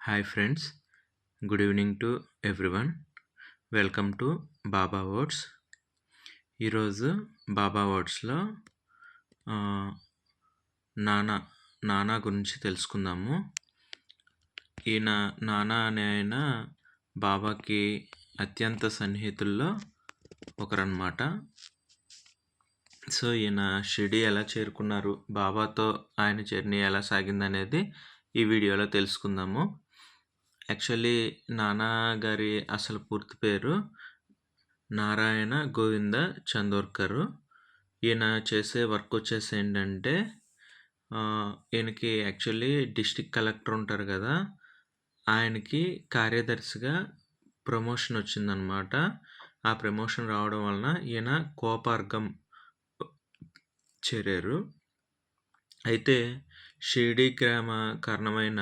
Hi friends, good evening to everyone. Welcome to Baba words. ఈరోజు బాబా వర్డ్స్లో నానా నానా గురించి తెలుసుకుందాము. ఈయన నానా అనే ఆయన బాబాకి అత్యంత సన్నిహితుల్లో ఒకరన్నమాట. సో ఈయన షిరిడి ఎలా చేరుకున్నారు, బాబాతో ఆయన జర్నీ ఎలా సాగిందనేది ఈ వీడియోలో తెలుసుకుందాము. యాక్చువల్లీ నానా గారి అసలు పూర్తి పేరు నారాయణ గోవింద చందోర్కర్. ఈయన చేసే వర్క్ వచ్చేసి ఏంటంటే, ఈయనకి యాక్చువల్లీ డిస్ట్రిక్ట్ కలెక్టర్ ఉంటారు కదా, ఆయనకి కార్యదర్శిగా ప్రమోషన్ వచ్చిందనమాట. ఆ ప్రమోషన్ రావడం వలన ఈయన కోపార్గం చేరారు. అయితే షిరిడి గ్రామ కారణమైన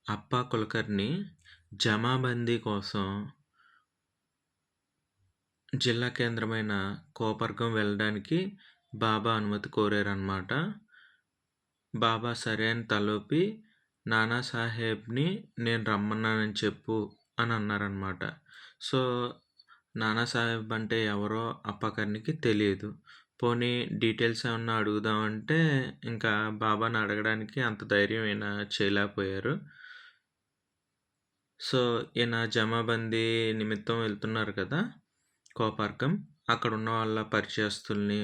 అప్పా కులకర్ణి జమాబందీ కోసం జిల్లా కేంద్రమైన కోపర్గం వెళ్ళడానికి బాబా అనుమతి కోరారన్నమాట. బాబా సరే అని తలూపి నానాసాహెబ్ని నేను రమ్మన్నానని చెప్పు అని అన్నారనమాట. సో నానాసాహెబ్ అంటే ఎవరో అప్పకర్ణికి తెలియదు. పోనీ డీటెయిల్స్ ఏమన్నా అడుగుదామంటే ఇంకా బాబాని అడగడానికి అంత ధైర్యం ఈయన చేయలేకపోయారు. సో ఈయన జమాబందీ నిమిత్తం వెళ్తున్నారు కదా కోపార్గం, అక్కడ ఉన్న వాళ్ళ పరిచయస్తుల్ని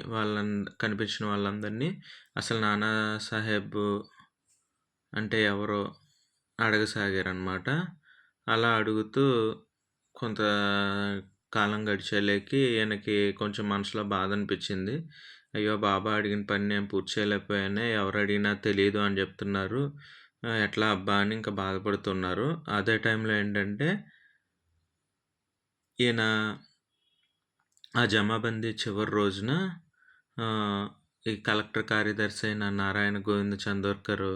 కనిపించిన వాళ్ళందరినీ అసలు నానాసాహెబ్ అంటే ఎవరో అడగసాగారనమాట. అలా అడుగుతూ కొంత కాలం గడిచేలేకి ఈయనకి కొంచెం మనసులో బాధ అనిపించింది. అయ్యో బాబా అడిగిన పని నేను పూర్తి చేయలేకపోయానే, ఎవరు అడిగినా తెలియదు అని చెప్తున్నారు, ఎట్లా అబ్బా అని ఇంకా బాధపడుతున్నారు. అదే టైంలో ఏంటంటే ఈయన ఆ జమాబందీ చివరి రోజున ఈ కలెక్టర్ కార్యదర్శి అయిన నారాయణ గోవింద చందోర్కర్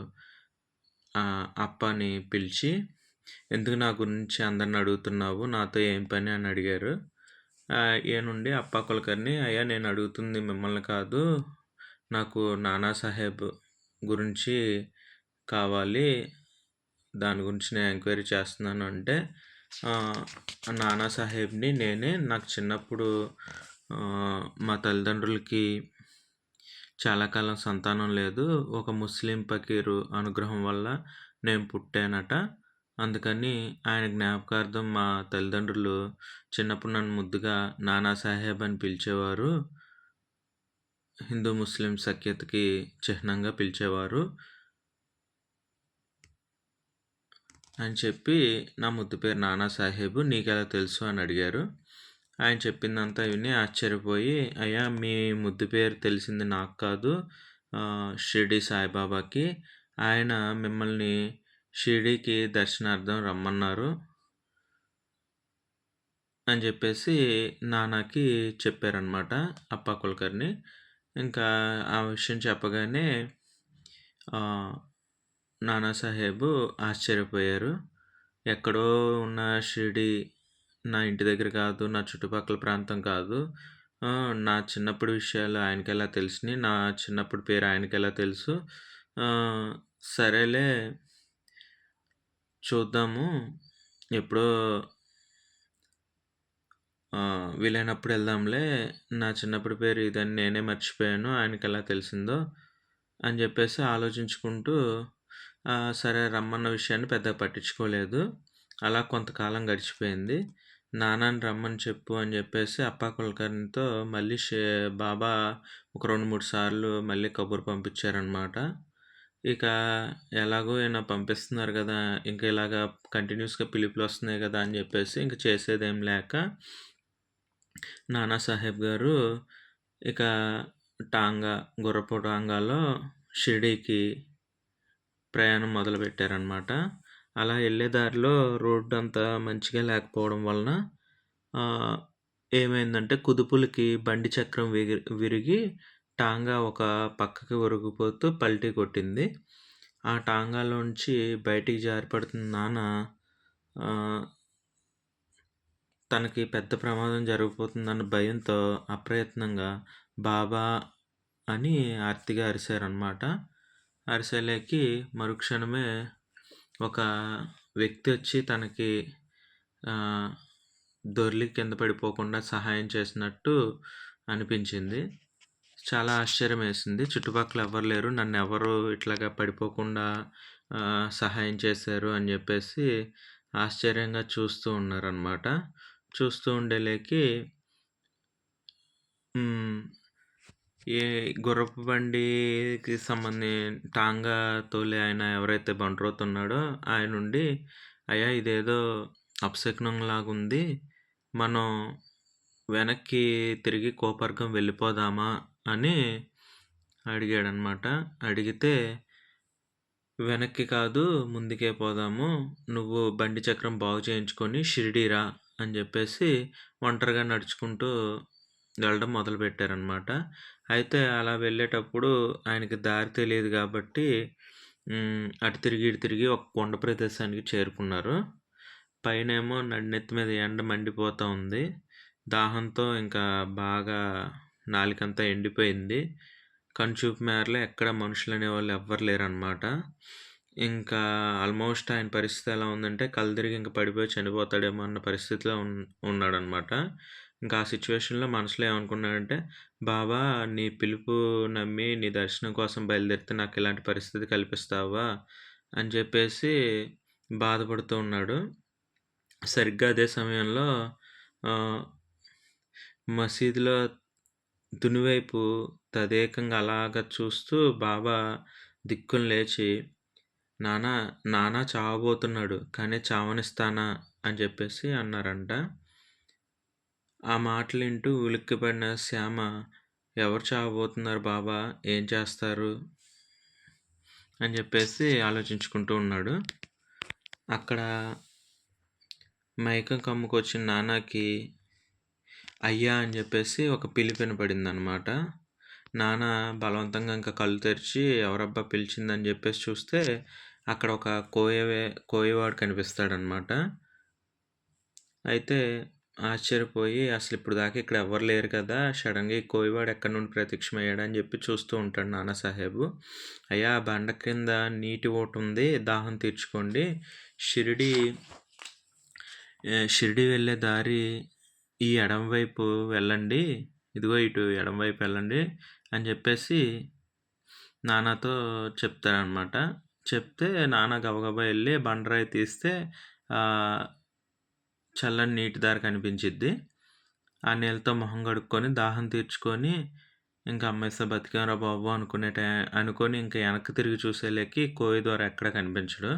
అప్పని పిలిచి, ఎందుకు నా గురించి అందరిని అడుగుతున్నావు, నాతో ఏం పని అని అడిగారు. ఈయనుండి అప్పా కులకర్ణి, అయ్యా నేను అడుగుతుంది మిమ్మల్ని కాదు, నాకు నానాసాహెబ్ గురించి కావాలి, దాని గురించి నేను ఎంక్వైరీ చేస్తున్నాను అంటే, నానాసాహెబ్ని నేనే, నాకు చిన్నప్పుడు మా తల్లిదండ్రులకి చాలా కాలం సంతానం లేదు, ఒక ముస్లిం ఫకీరు అనుగ్రహం వల్ల నేను పుట్టానట. అందుకని ఆయన జ్ఞాపకార్థం మా తల్లిదండ్రులు చిన్నప్పుడు నన్ను ముద్దుగా నానాసాహెబ్ అని పిలిచేవారు, హిందూ ముస్లిం సఖ్యతకి చిహ్నంగా పిలిచేవారు అని చెప్పి, నా ముద్దు పేరు నానాసాహెబ్, నీకెలా తెలుసు అని అడిగారు. ఆయన చెప్పిందంతా విని ఆశ్చర్యపోయి, అయ్యా మీ ముద్దు పేరు తెలిసింది నాకు కాదు, షిరిడి సాయిబాబాకి, ఆయన మిమ్మల్ని షిరిడీకి దర్శనార్థం రమ్మన్నారు అని చెప్పేసి నానాకి చెప్పారనమాట అప్పా కులకర్ణి. ఇంకా ఆ విషయం చెప్పగానే నానాసాహెబ్ ఆశ్చర్యపోయారు. ఎక్కడో ఉన్న షిరిడి నా ఇంటి దగ్గర కాదు, నా చుట్టుపక్కల ప్రాంతం కాదు, నా చిన్నప్పుడు విషయాలు ఆయనకెలా తెలిసినాయి, నా చిన్నప్పుడు పేరు ఆయనకెలా తెలుసు, సరేలే చూద్దాము, ఎప్పుడో వీలైనప్పుడు వెళ్దాంలే, నా చిన్నప్పుడు పేరు ఇదని నేనే మర్చిపోయాను, ఆయనకి ఎలా తెలిసిందో అని చెప్పేసి ఆలోచించుకుంటూ సరే రమ్మన్న విషయాన్ని పెద్దగా పట్టించుకోలేదు. అలా కొంతకాలం గడిచిపోయింది. నాన్నని రమ్మని చెప్పు అని చెప్పేసి అప్పా కులకర్ణితో మళ్ళీ బాబా ఒక 2-3 సార్లు మళ్ళీ కబురు పంపించారనమాట. ఇక ఎలాగో ఈయన పంపిస్తున్నారు కదా, ఇంకా ఇలాగా కంటిన్యూస్గా పిలుపులు వస్తున్నాయి కదా అని చెప్పేసి ఇంక చేసేదేం లేక నానాసాహెబ్ గారు ఇక గుర్రపు టాంగాలో షిరిడీకి ప్రయాణం మొదలుపెట్టారనమాట. అలా వెళ్ళే దారిలో రోడ్డు అంతా మంచిగా లేకపోవడం వలన ఏమైందంటే కుదుపులకి బండి చక్రం విరిగి టాంగా ఒక పక్కకి ఒరిగిపోతూ పల్టీ కొట్టింది. ఆ టాంగాలోంచి బయటికి జారిపడుతున్న నాన్న తనకి పెద్ద ప్రమాదం జరిగిపోతుందన్న భయంతో అప్రయత్నంగా బాబా అని ఆర్తిగా అరిశారనమాట. అరిసేలేకి మరుక్షణమే ఒక వ్యక్తి వచ్చి తనకి ఆహ్, దొర్లి కింద పడిపోకుండా సహాయం చేసినట్టు అనిపించింది. చాలా ఆశ్చర్యమేసింది. చుట్టుపక్కల ఎవ్వరు లేరు. నన్నెవరు ఇట్లాగా పడిపోకుండా సహాయం చేశారు అని జెప్పేసి ఆశ్చర్యంగా చూస్తూ ఉన్నారనమాట. చూస్తూ ఉండేలేకి హ్మ్. ఏ గుర్రపు బండికి టాంగా తోలే ఆయన ఎవరైతే బండ్రోతున్నాడో ఆయనుండి, "అయ్యా! ఇదేదో అపశకునంలాగుంది. మనం వెనక్కి తిరిగి కోపర్గం వెళ్ళిపోదామా?" అని అడిగాడనమాట. అడిగితే, "వెనక్కి కాదు ముందుకే పోదాము. నువ్వు బండి చక్రం బాగు చేయించుకొని షిరిడీ రా" అని జెప్పేసి ఒంటరిగా నడుచుకుంటూ వెళ్ళడం మొదలుపెట్టారనమాట. అయితే అలా వెళ్ళేటప్పుడు ఆయనకి దారి తెలీదు గాబట్టి అటు తిరిగి, ఇటు తిరిగి ఒక కొండ ప్రదేశానికి చేరుకున్నారు. పైనేమో నడినెత్తి మీద ఎండ మండిపోతా ఉంది. దాహంతో ఇంకా బాగా నాలికంతా ఎండిపోయింది. కనుచూపు మేరలో ఎక్కడ మనుషులనేవాళ్ళు ఎవ్వరు లేరనమాట. ఇంకా ఆల్మోస్ట్ ఆయన పరిస్థితి ఎలా ఉందంటే కళ్ళు తిరిగి ఇంక పడిపోయి చనిపోతాడేమో అన్న పరిస్థితిలో ఉన్నాడనమాట. ఇంకా ఆ సిట్యుయేషన్‌లో మనసులో ఏమనుకున్నాడంటే, "బాబా నీ పిలుపు నమ్మి నీ దర్శనం కోసం బయలుదేరితే నాకిలాంటి పరిస్థితి కల్పిస్తావా?" అని చెప్పేసి బాధపడుతూ ఉన్నాడు. సరిగ్గా అదే సమయంలో ఆహ్, మసీదులో తునివైపు తదేకంగా అలాగా చూస్తూ బాబా దిక్కున లేచి, "నాన్న, నాన్న చావబోతున్నాడు. కానీ చావనిస్తానా?" అని చెప్పేసి అన్నారంట. ఆ మాటలింటూ ఉలిక్కిపడిన శ్యామ, "ఎవరు చావబోతున్నారు బాబా? ఏం చేస్తారు?" అని చెప్పేసి ఆలోచించుకుంటూ ఉన్నాడు. అక్కడ మైకం కమ్ముకొచ్చిన నాన్నకి అయ్యా అని చెప్పేసి ఒక పిలుపు వినపడిందనమాట. నాన్న బలవంతంగా ఇంకా కళ్ళు తెరిచి ఎవరబ్బా పిలిచిందని చెప్పేసి చూస్తే అక్కడ ఒక కోయవాడు కనిపిస్తాడనమాట. అయితే ఆశ్చర్యపోయి అసలిప్పుడు దాకా ఇక్కడ ఎవ్వరు లేరు కదా! సడెన్‌గా ఈ కోయవాడు ఎక్కడి నుండి ప్రత్యక్షమయ్యాడని చెప్పి చూస్తూ ఉంటాడు నానాసాహెబు. అయ్యా! ఆ బండ కింద నీటి ఊటుంది. దాహం తీర్చుకోండి. షిరిడీ షిరిడీ వెళ్ళే దారి ఈ ఎడమ వైపు వెళ్ళండి. ఇదిగో ఇటు ఎడమ వైపు వెళ్ళండి అని చెప్పేసి నాన్నతో చెప్తారనమాట. చెప్తే నాన్న గబగబా ఎళ్లి బండరాయి తీస్తే చల్లని నీటి దారి కనిపించిద్ది. ఆ నీళ్ళతో మొహం కడుక్కొని, దాహం తీర్చుకొని, ఇంక అమ్మేస్తే బతికాంరా బాబు అనుకోని ఇంక వెనక్కి తిరిగి చూసేలేకి కోయి దొర ఎక్కడ కనిపించడు.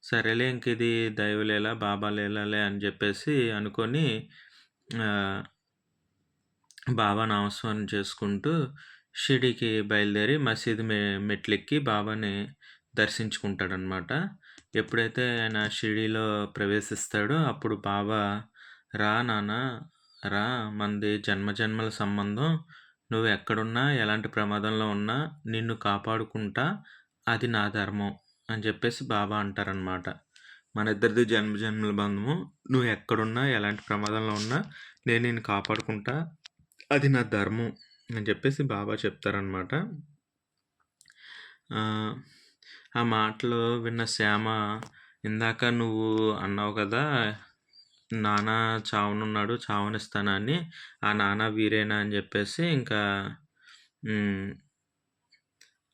సరేలే ఇంక ఇది దైవలీల, బాబా లీలలే అని చెప్పేసి అనుకోని బాబా నామస్మరణ చేసుకుంటూ షిరిడీకి బయలుదేరి మసీదు మెట్లెక్కి బాబాని దర్శించుకుంటాడనమాట. ఎప్పుడైతే ఆయన షిరిడీలో ప్రవేశిస్తాడో అప్పుడు బాబా, "రా నాన్న రా, మనది జన్మజన్మల సంబంధం. నువ్వు ఎక్కడున్నా, ఎలాంటి ప్రమాదంలో ఉన్నా నిన్ను కాపాడుకుంటా. అది నా ధర్మం" అని చెప్పేసి బాబా అంటారనమాట. "మనిద్దరిది జన్మజన్మల బంధము. నువ్వు ఎక్కడున్నా, ఎలాంటి ప్రమాదంలో ఉన్నా నేను నిన్ను కాపాడుకుంటా. అది నా ధర్మం" అని చెప్పేసి బాబా చెప్తారనమాట. ఆ మాటలు విన్న శ్యామ, "ఇందాక నువ్వు అన్నావు కదా! నాన్న చావనున్నాడు, చావనిస్తానా అని. ఆ నాన్న వీరేనా?" అని చెప్పేసి ఇంకా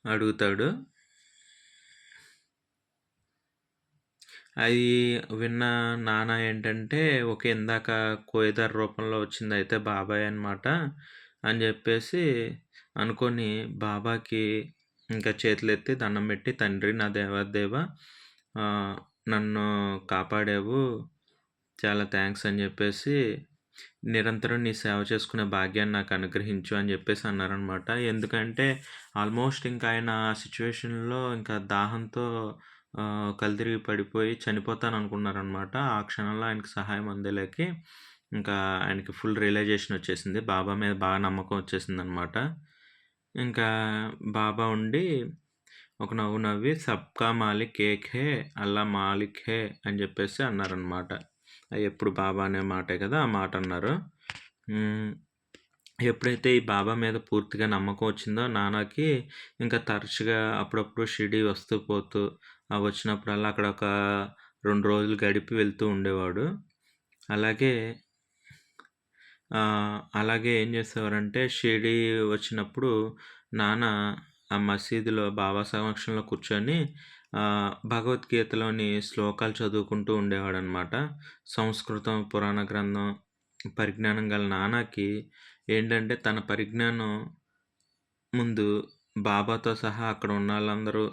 అడుగుతాడు. అది విన్న నాన్న ఏంటంటే, ఓకే. ఇందాక కోయిదర్ రూపంలో వచ్చిందయితే బాబాయ్ అనమాట అని చెప్పేసి అనుకోని బాబాకి ఇంకా చేతులెత్తి దండం పెట్టి, "తండ్రి నా దేవాదేవా నన్ను కాపాడావు. చాలా థ్యాంక్స్" అని చెప్పేసి, "నిరంతరం నీ సేవ చేసుకునే భాగ్యాన్ని నాకు అనుగ్రహించు" అని చెప్పేసి అన్నారనమాట. ఎందుకంటే ఆల్మోస్ట్ ఇంకా ఆయన సిట్యుయేషన్‌లో ఇంకా దాహంతో కళ్ళు తిరిగి పడిపోయి చనిపోతాననుకున్నారనమాట. ఆ క్షణంలో ఆయనకి సహాయం అందేలేకి ఇంకా ఆయనకి ఫుల్ రియలైజేషన్ వచ్చేసింది. బాబా మీద బాగా నమ్మకం వచ్చేసిందనమాట. ఇంకా బాబా ఉండి ఒక నవ్వు నవ్వి, "సబ్కా మాలిక్ ఏక్ హే, అల్లా మాలిక్ హే" అని చెప్పేసి అన్నారనమాట. ఎప్పుడు బాబా అనే మాటే కదా! ఆ మాట అన్నారు. ఎప్పుడైతే ఈ బాబా మీద పూర్తిగా నమ్మకం వచ్చిందో నాన్నకి, ఇంకా తరచుగా అప్పుడప్పుడు షిరిడీ వస్తూ పోతూ వచ్చినప్పుడల్లా అక్కడ ఒక 2 రోజులు గడిపి వెళ్తూ ఉండేవాడు. అలాగే అలాగే ఏం చేసేవారంటే షిరిడీ వచ్చినప్పుడు నాన్న ఆ మసీదులో బాబా సమక్షంలో కూర్చొని భగవద్గీతలోని శ్లోకాలు చదువుకుంటూ ఉండేవాడనమాట. సంస్కృతం, పురాణ గ్రంథం పరిజ్ఞానం గల నాన్నకి ఏంటంటే తన పరిజ్ఞానం ముందు బాబాతో సహా అక్కడ ఉన్నోళ్ళందరూ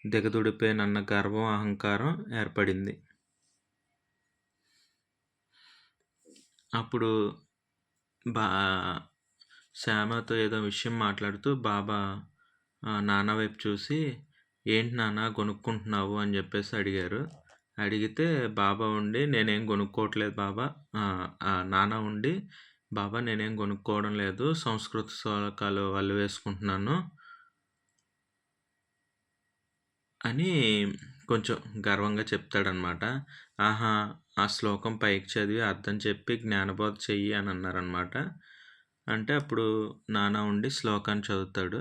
దిగదుడిపేనన్న గర్వం, అహంకారం ఏర్పడింది. అప్పుడు బా శ్యామతో ఏదో విషయం మాట్లాడుతూ బాబా నాన్న వైపు చూసి, "ఏంటి నాన్న గొనుక్కుంటున్నావు?" అని చెప్పేసి అడిగారు. అడిగితే బాబా ఉండి, "నేనేం గొనుక్కోవట్లేదు బాబా." నాన్న ఉండి, "బాబా నేనేం గొనుక్కోవడం లేదు. సంస్కృత శ్లోకాలు అల్లివేసుకుంటున్నాను" అని కొంచెం గర్వంగా చెప్తాడనమాట. ఆహా! ఆ శ్లోకం పైకి చదివి అర్థం చెప్పి జ్ఞానబోధ చెయ్యి అని అన్నారనమాట. అంటే అప్పుడు నాన్న ఉండి శ్లోకాన్ని చదువుతాడు.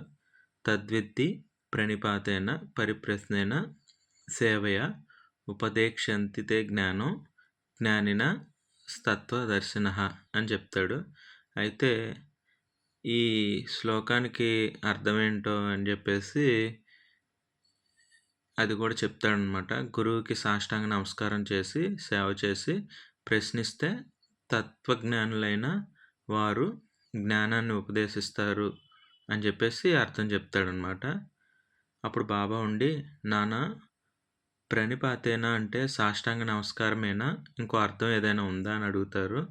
తద్విద్ధి ప్రణిపాతేన పరిప్రశ్నేన సేవయా ఉపదేక్ష్యంతి తే జ్ఞానం జ్ఞానిన తత్వదర్శినః అని చెప్తాడు. అయితే ఈ శ్లోకానికి అర్థమేంటో అని చెప్పేసి అది కూడా చెప్తాడనమాట. గురువుకి సాష్టాంగ నమస్కారం చేసి, సేవ చేసి ప్రశ్నిస్తే తత్వజ్ఞానులైన వారు జ్ఞానాన్ని ఉపదేశిస్తారు అని చెప్పేసి అర్థం చెప్తాడనమాట. అప్పుడు బాబా ఉండి, "నాన్న ప్రణిపాతేనా అంటే సాష్టాంగ నమస్కారమేనా? ఇంకో అర్థం ఏదైనా ఉందా?" అని అడుగుతారు.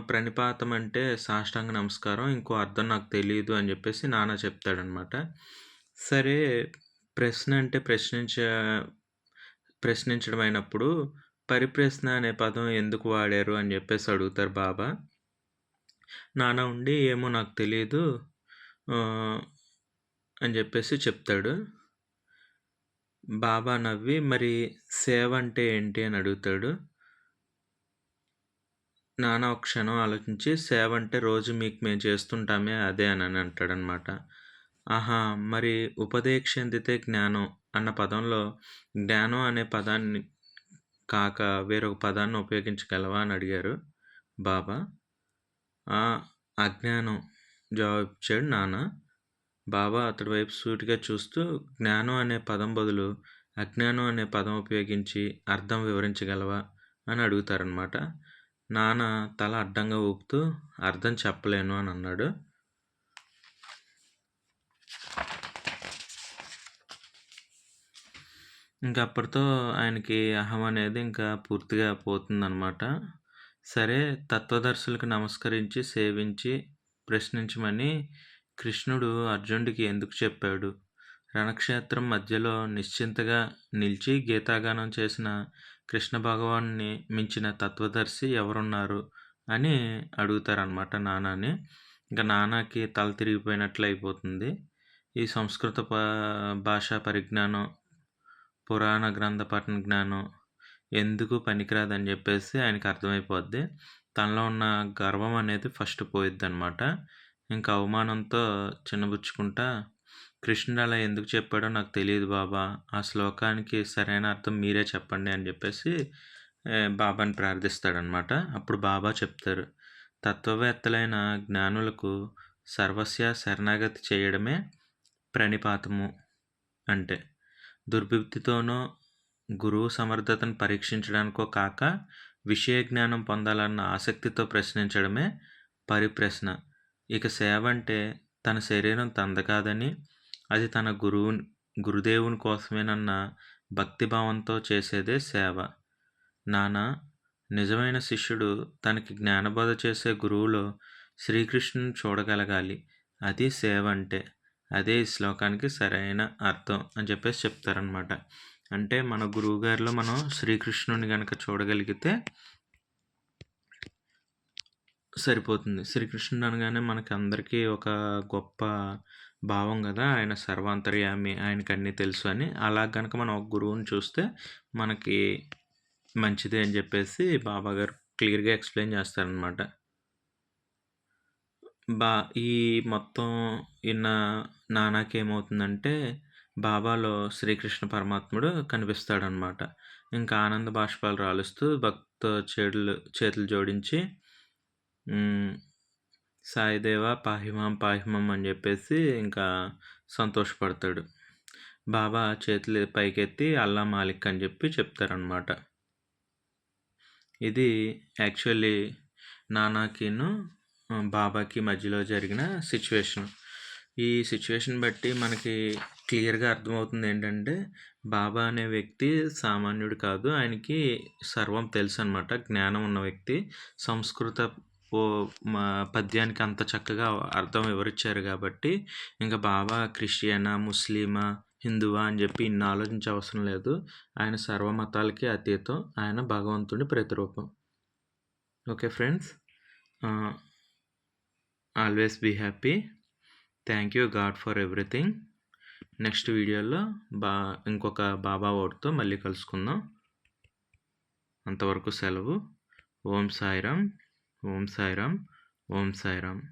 ప్రణిపాతం అంటే సాష్టాంగ నమస్కారం. ఇంకో అర్థం నాకు తెలీదు అని చెప్పేసి నాన్న చెప్తాడనమాట. సరే ప్రశ్న అంటే ప్రశ్నించడం అయినప్పుడు పరిప్రశ్న అనే పదం ఎందుకు వాడారు అని చెప్పేసి అడుగుతారు బాబా. నాన్న ఉండి, "ఏమో నాకు తెలీదు" అని చెప్పేసి చెప్తాడు. బాబా నవ్వి, "మరి సేవ అంటే ఏంటి?" అని అడుగుతాడు. నాన్న ఒక క్షణం ఆలోచించి, "సేవ అంటే రోజు మీకు మేము చేస్తుంటామే అదే" అని అంటాడనమాట. ఆహా! మరి ఉపదేక్ష్యందితే జ్ఞానం అన్న పదంలో జ్ఞానం అనే పదాన్ని కాక వేరొక పదాన్ని ఉపయోగించగలవా అని అడిగారు బాబా. అజ్ఞానం జవాబిచ్చాడు నాన్న. బాబా అతడి వైపు సూటిగా చూస్తూ, "జ్ఞానం అనే పదం బదులు అజ్ఞానం అనే పదం ఉపయోగించి అర్థం వివరించగలవా అని అడుగుతారనమాట. నాన్న తల అడ్డంగా ఊపుతూ, "అర్థం చెప్పలేను" అని అన్నాడు. ఇంకా అప్పటితో ఆయనకి అహం అనేది ఇంకా పూర్తిగా పోతుందనమాట. సరే తత్వదర్శులకు నమస్కరించి, సేవించి, ప్రశ్నించమని కృష్ణుడు అర్జునుడికి ఎందుకు చెప్పాడు? రణక్షేత్రం మధ్యలో నిశ్చింతగా నిలిచి గీతాగానం చేసిన కృష్ణ భగవానుని మించిన తత్వదర్శి ఎవరున్నారు? అని అడుగుతారనమాట నాన్నని. ఇంకా నాన్నకి తల తిరిగిపోయినట్లు అయిపోతుంది. ఈ సంస్కృత భాషా పరిజ్ఞానం, పురాణ గ్రంథ పఠన జ్ఞానం ఎందుకు పనికిరాదని చెప్పేసి ఆయనకి అర్థమైపోద్ది. తనలో ఉన్న గర్వం అనేది ఫస్ట్ పోయిద్దనమాట. ఇంకా అవమానంతో చిన్నబుచ్చుకుంటా, "కృష్ణుడు అలా ఎందుకు చెప్పాడో నాకు తెలియదు బాబా. ఆ శ్లోకానికి సరైన అర్థం మీరే చెప్పండి" అని చెప్పేసి బాబాని ప్రార్థిస్తాడనమాట. అప్పుడు బాబా చెప్తారు, "తత్వవేత్తలైన జ్ఞానులకు సర్వస్య శరణాగతి చేయడమే ప్రణిపాతము అంటే. దుర్బుద్ధితోనో గురువు సమర్థతను పరీక్షించడానికో కాక విషయ జ్ఞానం పొందాలన్న ఆసక్తితో ప్రశ్నించడమే పరిప్రశ్న. ఇక సేవ అంటే తన శరీరం తనది కాదని, అది తన గురుదేవుని కోసమేనన్న భక్తిభావంతో చేసేదే సేవ. నాన్న నిజమైన శిష్యుడు తనకి జ్ఞానబోధ చేసే గురువులో శ్రీకృష్ణుని చూడగలగాలి. అది సేవ అంటే. అదే ఈ శ్లోకానికి సరైన అర్థం" అని చెప్పేసి చెప్తారనమాట. అంటే మన గురువుగారిలో మనం శ్రీకృష్ణుని గనక చూడగలిగితే సరిపోతుంది. శ్రీకృష్ణుడు అనగానే మనకి అందరికీ ఒక గొప్ప భావం కదా, ఆయన సర్వాంతర్యామి, ఆయనకి అన్నీ తెలుసు అని. అలా గనక మనం ఒక గురువుని చూస్తే మనకి మంచిదే అని చెప్పేసి బాబాగారు క్లియర్గా ఎక్స్ప్లెయిన్ చేస్తారనమాట. ఈ మొత్తం నాన్నకి ఏమవుతుందంటే బాబాలో శ్రీకృష్ణ పరమాత్ముడు కనిపిస్తాడనమాట. ఇంకా ఆనంద బాష్పాలు రాలుస్తూ భక్తితో చేతులు జోడించి హ్మ్. సాయిదేవా పాహిమాం పాహిమాం అని జెప్పేసి ఇంకా సంతోషపడతాడు. బాబా చేతులు పైకెత్తి అల్లా మాలిక్ అని జెప్పి చెప్తారనమాట. ఇది యాక్చువల్లీ నానాకిను బాబాకి మధ్యలో జరిగిన సిచ్యువేషన్. ఈ సిచ్యువేషన్ బట్టి మనకి క్లియర్‌గా అర్థమవుతుంది ఏంటంటే, బాబా అనే వ్యక్తి సామాన్యుడు కాదు. ఆయనకి సర్వం తెలుసనమాట. జ్ఞానం ఉన్న వ్యక్తి. సంస్కృత ఓ మా పద్యానికి అంత చక్కగా అర్థం వివరిచ్చారు గాబట్టి, ఇంక బాబా క్రిస్టియనా, ముస్లిమా, హిందువా అని జెప్పి ఇన్ని ఆలోచించే అవసరం లేదు. ఆయన సర్వమతాలకి అతీతం. ఆయన భగవంతుని ప్రతిరూపం. Okay friends. Always be happy. Thank you God for everything. Next వీడియోలో ఇంకొక బాబా వర్డ్‌తో మళ్ళీ కలుసుకుందాం. అంతవరకు సెలవు. ఓం సాయిరామ్. ఓం సాయిరామ్. ఓం సాయిరామ్.